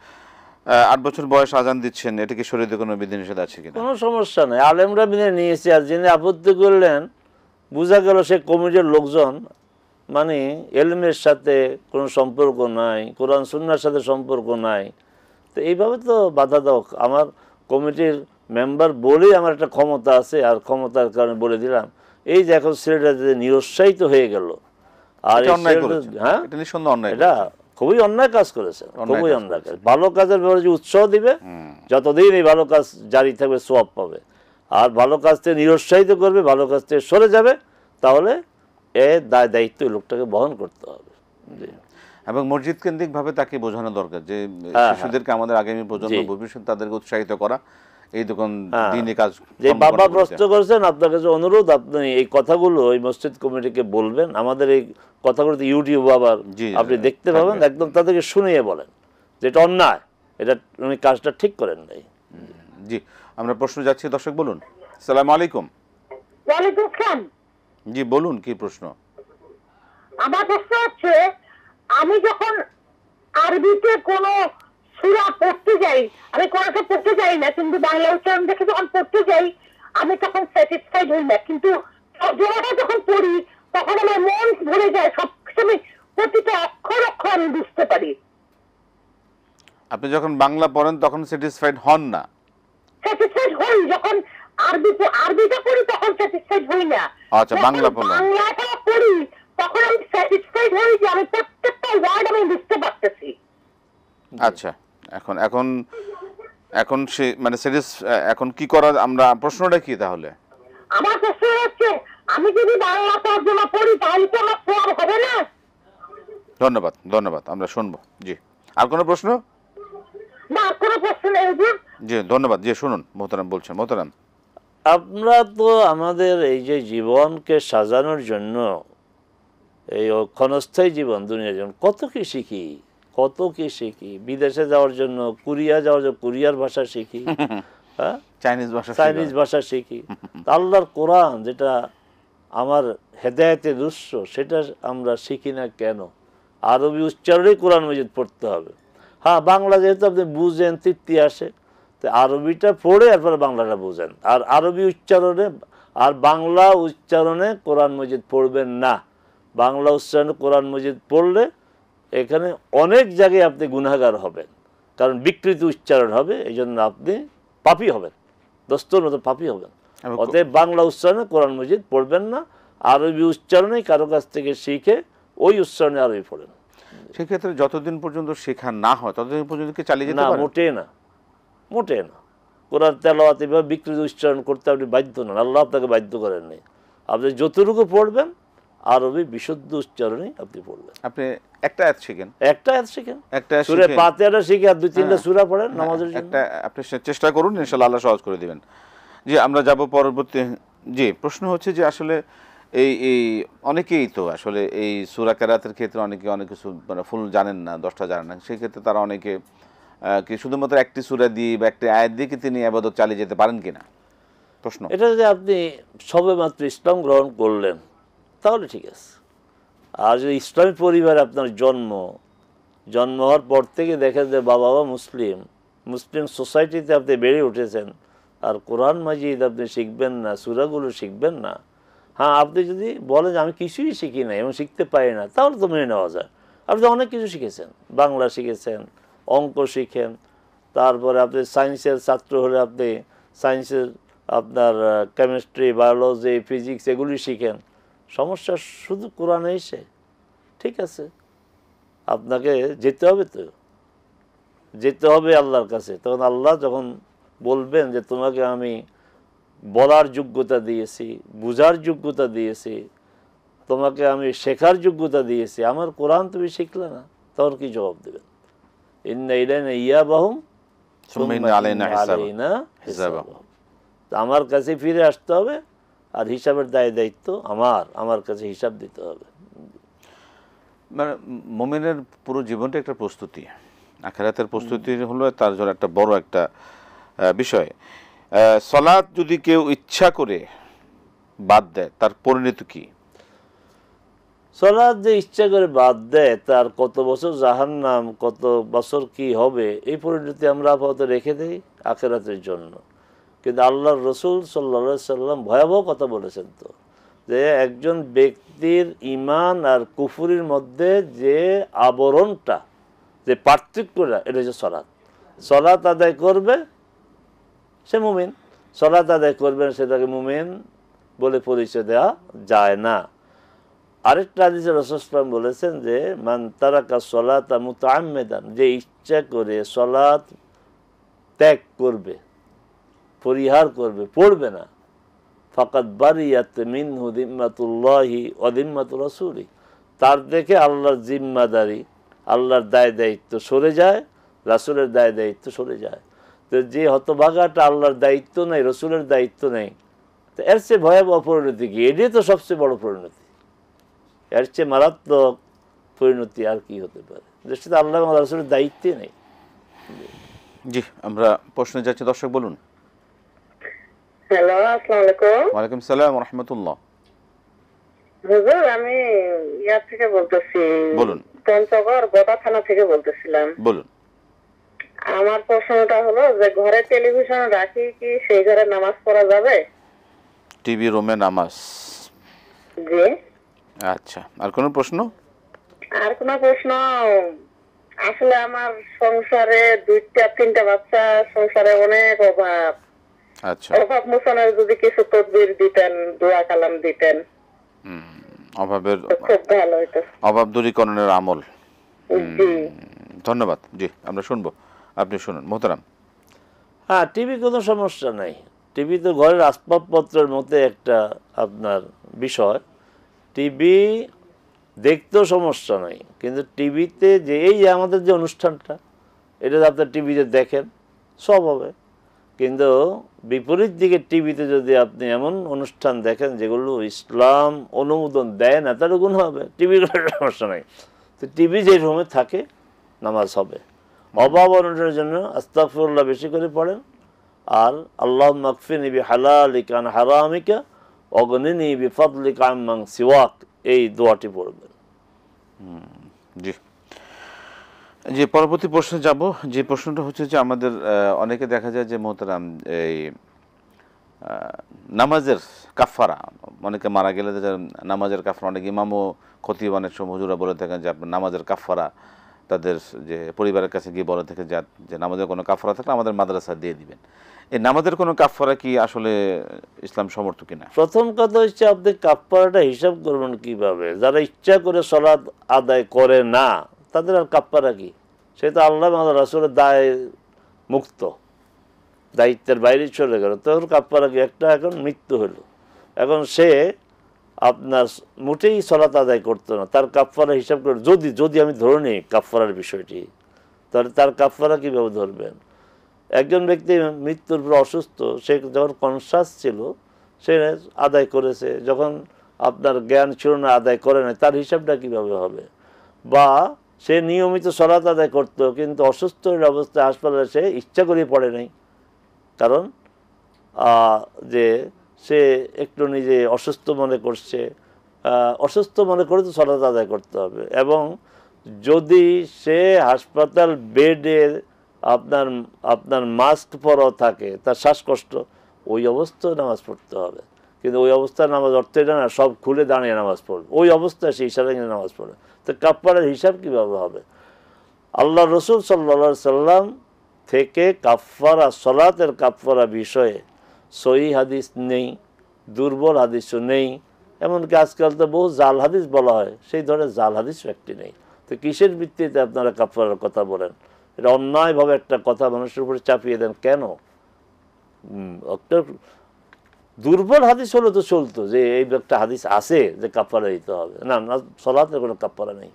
S1: 8 বছর বয়স আজান দিচ্ছেন, এটা কি শরীয়তে কোনো বিধিনিষেধ আছে কিনা?
S2: কোনো সমস্যা নেই, আলেমরা মেনে নিয়েছে। আর যিনি আপত্তি করলেন, বোঝা গেল সে কমিটির লোকজন, মানে এলমের সাথে কোনো সম্পর্ক নাই, কোরআন সুন্নাহর সাথে সম্পর্ক নাই। তো এইভাবে তো বাধা দাও। আমার কমিটির মেম্বার বলেই আমার একটা ক্ষমতা আছে, আর ক্ষমতার কারণে বলে দিলাম। এই যে এখন ছেলেটা যে নিরুৎসাহিত হয়ে গেল, আর হ্যাঁ, এটা খুবই অন্যায় কাজ করেছে, খুবই অন্যায় কাজ। ভালো কাজের ব্যাপারে যে উৎসাহ দিবে, যতদিন এই ভালো কাজ জারি থাকবে সওয়াব পাবে। আর ভালো কাজ থেকে নিরুৎসাহিত করবে, ভালো কাজ থেকে সরে যাবে, তাহলে এর দায়িত্ব লোকটাকে বহন করতে হবে। জি,
S1: এবং মসজিদ কেন্দ্রিক ভাবে তাকে বোঝানো দরকার যে
S2: হ্যাঁ,
S1: শিশুদেরকে আমাদের আগামী প্রজন্ম
S2: জি।
S1: ভবিষ্যৎ তাদেরকে উৎসাহিত করা এই দোকান
S2: হ্যাঁ।
S1: দিনে কাজ
S2: যে
S1: কর্মকাণ্ড
S2: বাবা
S1: করতে।
S2: প্রশ্ন করছেন, আপনার কাছে অনুরোধ, আপনি এই কথাগুলো ওই মসজিদ কমিটিকে বলবেন। আমাদের এই কথাগুলো তো ইউটিউব আবার
S1: জি,
S2: আপনি দেখতে
S1: থাকবে।
S2: পাবেন, একদম তাদেরকে শুনিয়ে বলেন যে এটা অন্যায়, এটা উনি কাজটা ঠিক করেন নাই।
S1: জি, আমরা প্রশ্ন যাচ্ছি, দর্শক বলুন। আসসালামু আলাইকুম।
S3: ওয়ালাইকুম আসসালাম।
S1: জি বলুন, কি প্রশ্ন?
S3: আমার প্রশ্ন হচ্ছে, আমি যখন আরবিতে কোনো সূরা পড়তে যাই, আমি কোরআনটা পড়তে যাই না, কিন্তু বাংলা উচ্চারণ দেখে যখন পড়তে যাই আমি তখন স্যাটিসফাইড হই না, কিন্তু তর্জমাটা যখন পড়ি তখন আমার মন ভরে যায়, সবসময় প্রতিটা অক্ষর অক্ষর আমি বুঝতে পারি।
S1: আপনি যখন বাংলা পড়েন তখন স্যাটিসফাইড হন না?
S3: স্যাটিসফাইড হই যখন আরবিটা পড়ি, তখন স্যাটিসফাইড হই না।
S1: আচ্ছা, বাংলা পড়লেন।
S3: বাংলাটা পড়ি তখন আমি স্যাটিসফাইড হই যে আমি প্রত্যেকটা ওয়ার্ড আমি বুঝতে পারতেছি।
S1: আচ্ছা, এখন এখন এখন সে মানে এখন কি করা, আমরা প্রশ্নটা কি তাহলে?
S3: আমার প্রশ্ন হচ্ছে, আমি যদি বাংলা তর্জমা পড়ি তাহলে কি আমার সওয়াব হবে না?
S1: ধন্যবাদ, ধন্যবাদ, আমরা শুনবো। জি, আর কোনো প্রশ্ন?
S3: না, কোনো প্রশ্ন নেই হুজুর।
S1: জি ধন্যবাদ। জি শুনুন, মোহতারাম বলছেন। মোহতারাম,
S2: আমরা তো আমাদের এই যে জীবনকে সাজানোর জন্য, এই ক্ষণস্থায়ী জীবন, দুনিয়ার জীবন, কত কি শিখি, কত কি শিখি। বিদেশে যাওয়ার জন্য, কোরিয়া যাওয়ার জন্য কোরিয়ার ভাষা শিখি, হ্যাঁ,
S1: চাইনিজ ভাষা
S2: চাইনিজ ভাষা শিখি। আল্লাহর কোরআন যেটা আমার হেদায়েতের উৎস, সেটা আমরা শিখি না কেন? আরবি উচ্চারণেই কোরআন মজিদ পড়তে হবে। হ্যাঁ, বাংলা যেহেতু আপনি বুঝেন, তৃপ্তি আসে, তো আরবিটা পড়ে এরপরে বাংলাটা বুঝেন। আর আরবি উচ্চারণে আর বাংলা উচ্চারণে কোরআন মজিদ পড়বেন না। বাংলা উচ্চারণে কোরআন মজিদ পড়লে এখানে অনেক জায়গায় আপনি গুনাহগার হবেন, কারণ বিকৃত উচ্চারণ হবে, এই জন্য আপনি পাপী হবেন, দস্তুর মতো পাপী হবেন। অতএব বাংলা উচ্চারণে কোরআন মজিদ পড়বেন না, আরবি উচ্চারণে কারো কাছ থেকে শিখে ওই উচ্চারণে আরবি পড়েন।
S1: সেক্ষেত্রে যতদিন পর্যন্ত শেখা না হয় ততদিন পর্যন্ত কি চালিয়ে যেতে
S2: না,
S1: পারেন?
S2: মোটেই না, মোটেই না। কোরআন তেলাওয়াত এভাবে বিকৃত উচ্চারণ করতে আপনি বাধ্য নন, আল্লাহ আপনাকে বাধ্য করেন নাই। আপনি যতটুকু পড়বেন আরবি বিশুদ্ধ উচ্চারণেই আপনি পড়বেন।
S1: আপনি একটা আয়াত শিখেন,
S2: একটা আয়াত শিখেন,
S1: একটা
S2: সূরা
S1: শিখে-
S2: ফাতিহাটা শিখে আর দুই তিনটা
S1: হ্যাঁ।
S2: সূরা পড়েন নামাজের জন্য।
S1: একটা আপনি চেষ্টা করুন, ইনশাআল্লাহ আল্লাহ সহজ করে দিবেন। জি, আমরা যাব পরবর্তী। জি, প্রশ্ন হচ্ছে যে আসলে এই এই অনেকেই তো আসলে এই সূরা কেরাতের ক্ষেত্রে অনেকে অনেক কিছু মানে ফুল জানেন না, 10টা জানেন না। সেই ক্ষেত্রে তারা অনেকে কি শুধুমাত্র একটি সূরা দিয়ে বা একটি আয়াত দিয়ে কি তিনি ইবাদত চালিয়ে যেতে পারেন কিনা? প্রশ্ন।
S2: এটা যদি আপনি সবেমাত্র ইসলাম গ্রহণ করলেন তাহলে ঠিক আছে। আর যদি ইসলামী পরিবারে আপনার জন্ম হওয়ার পর থেকে দেখেন যে বাবা মুসলিম সোসাইটিতে আপনি বেড়ে উঠেছেন, আর কোরআন মাজিদ আপনি শিখবেন না, সূরাগুলো শিখবেন না, হ্যাঁ, আপনি যদি বলেন যে আমি কিছুই শিখি না এবং শিখতে পারি না, তাহলে তো মেনে নেওয়া যায়। আপনি অনেক কিছু শিখেছেন, বাংলা শিখেছেন, অঙ্ক শিখেন, তারপরে আপনি সায়েন্সের ছাত্র হলে আপনি সায়েন্সের আপনার কেমিস্ট্রি, বায়োলজি, ফিজিক্স এগুলি শিখেন। সমস্যা শুধু কোরআনে এসে, ঠিক আছে, আপনাকে যেতে হবে, তো যেতে হবে আল্লাহর কাছে। তখন আল্লাহ যখন বলবেন যে তোমাকে আমি বলার যোগ্যতা দিয়েছি, বুঝার যোগ্যতা দিয়েছি, তোমাকে আমি শেখার যোগ্যতা দিয়েছি, আমার কোরআন তুমি শিখলে না, তখন কি জবাব দেবেন? ইন্না ইলাইনা ইয়াবাহুম
S1: সুম্মা ইন্না আলাইনা
S2: হিসাবাহুম। আমার কাছে ফিরে আসতে হবে, আর হিসাবের দায়িত্ব আমার কাছে হিসাব দিতে হবে।
S1: মানে মুমিনের পুরো জীবনটা একটা প্রস্তুতি, আখিরাতের প্রস্তুতি হলো তার জন্য একটা বড় একটা বিষয়। সালাত যদি কেউ ইচ্ছা করে বাদ দেয় তার পরিণতি কি?
S2: সালাত যে ইচ্ছা করে বাদ দেয় তার কত বছর জাহান্নাম, কত বছর কি হবে, এই পরিণতি আমরা আপাতত রেখে দেই আখিরাতের জন্য। কিন্তু আল্লাহর রসুল সাল্লাল্লাহু আলাইহি সাল্লাম ভয়াবহ কথা বলেছেন তো, যে একজন ব্যক্তির ঈমান আর কুফরির মধ্যে যে আবরণটা, যে পার্থক্যটা, এটা হচ্ছে সালাত। সালাত আদায় করবে সে মুমিন, সালাত আদায় করবে না সেটাকে মুমিন বলে পরিচয় দেওয়া যায় না। আরেকটা হাদিসে রাসূল সাল্লাল্লাহু আলাইহি ওয়াসাল্লাম বলেছেন যে মান তারাকা সালাতা মুতাআম্মিদান, যে ইচ্ছা করে সালাত ত্যাগ করবে, পরিহার করবে, পড়বে না, ফাকাদ বারিয়াত মিনহু যিম্মাতুল্লাহি ওয়া যিম্মাতু রাসূলি, তার দেখে আল্লাহর জিম্মাদারি আল্লাহর দায় দায়িত্ব সরে যায়, রাসূলের দায় দায়িত্ব সরে যায়। তো যে হতভাগাটা আল্লাহর দায়িত্ব নেই, রসুলের দায়িত্ব নেই, তো এর চেয়ে ভয়াবহ পরিণতি কি? এটাই তো সবচেয়ে বড় পরিণতি। এর চেয়ে মারাত্মক পরিণতি আর কি হতে পারে? যেটা আল্লাহ এবং রাসূলের দায়িত্বই নেই।
S1: জি, আমরা প্রশ্নে যাচ্ছি, দর্শক বলুন।
S3: হ্যালো, আসসালামু আলাইকুম।
S1: ওয়ালাইকুম সালাম রহমতুল্লাহ।
S3: হুজুর, আমি ইয়ার থেকে বলতেছি,
S1: বলুন।
S3: পঞ্চগড় গোদা থানা থেকে বলতেছিলাম।
S1: বলুন।
S3: আমার প্রশ্নটা হলো যে ঘরে টেলিভিশন রাখি কি সেই ঘরে নামাজ পড়া যাবে?
S1: টিভি রুমে নামাজ।
S3: জি।
S1: আচ্ছা, আর কোনো প্রশ্ন?
S3: আর কোনো প্রশ্ন? আসলে আমার সংসারে 2-3টা বাচ্চা, সংসারে অনেক অভাব।
S1: আচ্ছা,
S3: অভাব মোচনের যদি কিছু তদবির দিতেন, দোয়া কালাম দিতেন,
S1: অভাবের
S3: তো খুব ভালো হতো।
S1: অভাব দূরীকরণের আমল।
S3: জি।
S1: ধন্যবাদ। জি, আমরা শুনবো, আপনি শুনুন মোহতারাম।
S2: হ্যাঁ, টিভি কোনো সমস্যা নাই। টিভি তো ঘরের আসবাবপত্রের মধ্যে একটা আপনার বিষয়। টিভি দেখতেও সমস্যা নাই, কিন্তু টিভিতে যে এই যে আমাদের যে অনুষ্ঠানটা, এটা আপনার টিভিতে দেখেন সব হবে, কিন্তু বিপরীত দিকে টিভিতে যদি আপনি এমন অনুষ্ঠান দেখেন যেগুলো ইসলাম অনুমোদন দেয় না, তাহলে গুণ হবে। টিভির সমস্যা নাই। তো টিভি যে রুমে থাকে নামাজ হবে। অভাব অনটনের জন্য আস্তাগফিরুল্লাহ বেশি করে পড়েন, আর আল্লাহ মাকফিনি বিহালালিকা আন হারামিকা অগনিনি বিফাদলিকা আম্মান সিওয়াক, এই দোয়াটি পড়বেন।
S1: জি, যে পরবর্তী প্রশ্নে যাব। যে প্রশ্নটা হচ্ছে যে আমাদের অনেকে দেখা যায় যে মোহতারাম, এই নামাজের কাফারা, অনেকে মারা গেলে যে নামাজের কাফারা, অনেক ইমামও খতিব অনেক সময় হুজুরা বলে থাকেন যে আপনার নামাজের কাফারা তাদের যে পরিবারের কাছে গিয়ে বলে থাকে যে নামাজের কোনো কাফারা থাকলে আমাদের মাদ্রাসা দিয়ে দিবেন। এই নামাজের কোনো কাফারা কি আসলে ইসলাম সমর্থ কিনা?
S2: প্রথম কথা হচ্ছে আপনি কাফারাটা হিসাব করবেন কিভাবে? যারা ইচ্ছা করে সালাত আদায় করে না, তাদের আর কাফারা কি? সে তো আল্লাহ এবং রাসূলের দায় মুক্ত, দায়িত্বের বাইরে চলে গেল, তোর কাফারা কি? একটা এখন মৃত্যু হলো, এখন সে আপনার মোটেই সালাত আদায় করতো না, তার কাফারা হিসাব করে যদি আমি ধরে নিই কাফারার বিষয়টি, তাহলে তার কাফারা কীভাবে ধরবেন? একজন ব্যক্তি মৃত্যুর পর অসুস্থ, সে যখন কনসাস ছিল সে আদায় করেছে, যখন আপনার জ্ঞান ছিল না আদায় করে না, তার হিসাবটা কীভাবে হবে? বা সে নিয়মিত সালাত আদায় করতো, কিন্তু অসুস্থের অবস্থায় হাসপাতালে সে ইচ্ছা করে পড়ে নাই, কারণ যে সে একটু নিজে অসুস্থ মনে করছে, অসুস্থ মনে করে তো সালাত আদায় করতে হবে। এবং যদি সে হাসপাতাল বেডে আপনার মাস্ক পরাও থাকে, তার শ্বাসকষ্ট, ওই অবস্থায় নামাজ পড়তে হবে। কিন্তু ওই অবস্থায় নামাজ অর্থ এটা না সব খুলে দাঁড়িয়ে নামাজ পড়বে, ওই অবস্থায় সে ইশারা নিয়ে নামাজ পড়বে। তো কাফারার হিসাব কীভাবে হবে? আল্লাহ রসুল সাল্লাল্লাহু সাল্লাম থেকে কাফারা, সালাতের কাফারা বিষয়ে সহিহ হাদিস নেই, দুর্বল হাদিসও নেই, এমনকি আজকাল তো বহু জাল হাদিস বলা হয়, সেই ধরনের জাল হাদিসও একটি নেই। তো কিসের ভিত্তিতে আপনারা কাফারার কথা বলেন? এটা অন্যায়ভাবে একটা কথা মানুষের উপরে চাপিয়ে দেন কেন? একটা দুর্বল হাদিস হলে তো চলতো, যে এই একটা হাদিস আছে যে কাফারা দিতে হবে, না না, সালাতের কোনো কাফারা নেই।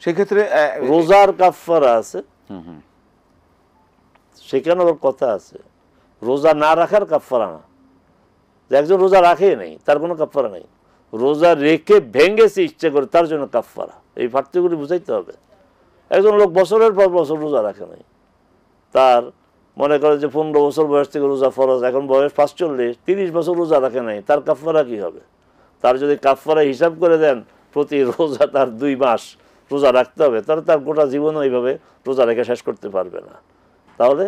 S1: সেক্ষেত্রে
S2: রোজার কাফারা আছে, সেখানে ওর কথা আছে। রোজা না রাখার কাফারা না, যে একজন রোজা রাখে নেই তার কোনো কাফারা নেই, রোজা রেখে ভেঙেছে ইচ্ছে করে তার জন্য কাফারা। এই পার্থক্যগুলি বুঝাইতে হবে। একজন লোক বছরের পর বছর রোজা রাখে নাই, তার মনে করে যে 15 বছর বয়স থেকে রোজা ফরজ, এখন বয়স 45, 30 বছর রোজা রাখে নাই, তার কাফারা কি হবে? তার যদি কাফারা হিসাব করে দেন প্রতি রোজা তার 2 মাস রোজা রাখতে হবে, তাহলে তার গোটা জীবনও এইভাবে রোজা রেখে শেষ করতে পারবে না। তাহলে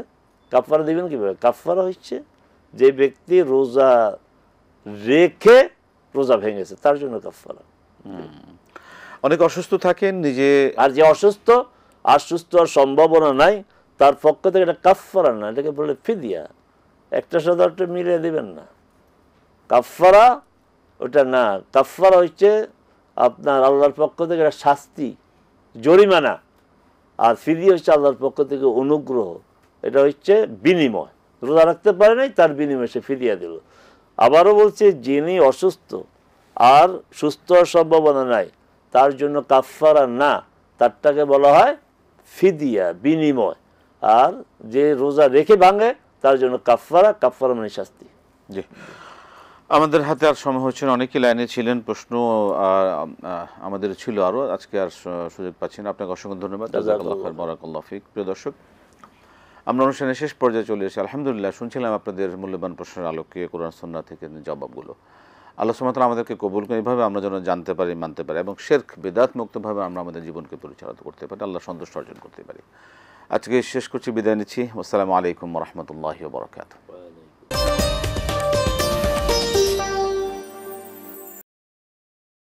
S2: কাফারা দিবেন কীভাবে? কাফারা হচ্ছে যে ব্যক্তি রোজা রেখে রোজা ভেঙেছে তার জন্য কাফারা।
S1: অনেক অসুস্থ থাকেন নিজে,
S2: আর যে অসুস্থ আর সুস্থ হওয়ার সম্ভাবনা নাই, তার পক্ষ থেকে এটা কাফারা না, এটাকে বলে ফিদিয়া। একটা সাথে একটা মিলিয়ে দিবেন না, কাফারা ওটা না। কাফারা হচ্ছে আপনার আল্লাহর পক্ষ থেকে একটা শাস্তি, জরিমানা, আর ফিদিয়া হচ্ছে আল্লাহর পক্ষ থেকে অনুগ্রহ। এটা হচ্ছে বিনিময়, রোজা রাখতে পারে নাই তার বিনিময়ে সে ফিদিয়া দিল। আবারও বলছে, যিনি অসুস্থ আর সুস্থ হওয়ার সম্ভাবনা নাই তার জন্য কাফফারা না, তারটাকে বলা হয় ফিদিয়া, বিনিময়। আর যে রোজা রেখে ভাঙে তার জন্য কাফফারা, কাফফারা মানে শাস্তি।
S1: জি, আমাদের হাতে আর সময় হচ্ছে না, অনেকেই লাইনে ছিলেন, প্রশ্ন আমাদের ছিল আরও, আজকে আর সুযোগ পাচ্ছি না। আপনাকে অসংখ্য ধন্যবাদ। জাযাকাল্লাহু খাইর, বারাকাল্লাহু ফিক। প্রিয় দর্শক, আমরা অনুষ্ঠানের শেষ পর্যায়ে চলে এসেছি। আলহামদুলিল্লাহ, শুনছিলাম আপনাদের মূল্যবান প্রশ্নের আলোকে কোরআন সুন্নাহ থেকে জবাবগুলো। আল্লাহ সুবহানাহু ওয়া তাআলা আমাদেরকে কবুল করে, এইভাবে আমরা যেন জানতে পারি, মানতে পারি এবং শিরক বিদআত মুক্তভাবে আমরা আমাদের জীবনকে পরিচালিত করতে পারি, আল্লাহ সন্তুষ্ট অর্জন করতে পারি। আজকে শেষ করছি, বিদায় নিচ্ছি। আসসালামু আলাইকুম ওয়া রাহমাতুল্লাহি ওয়া বারাকাতুহু।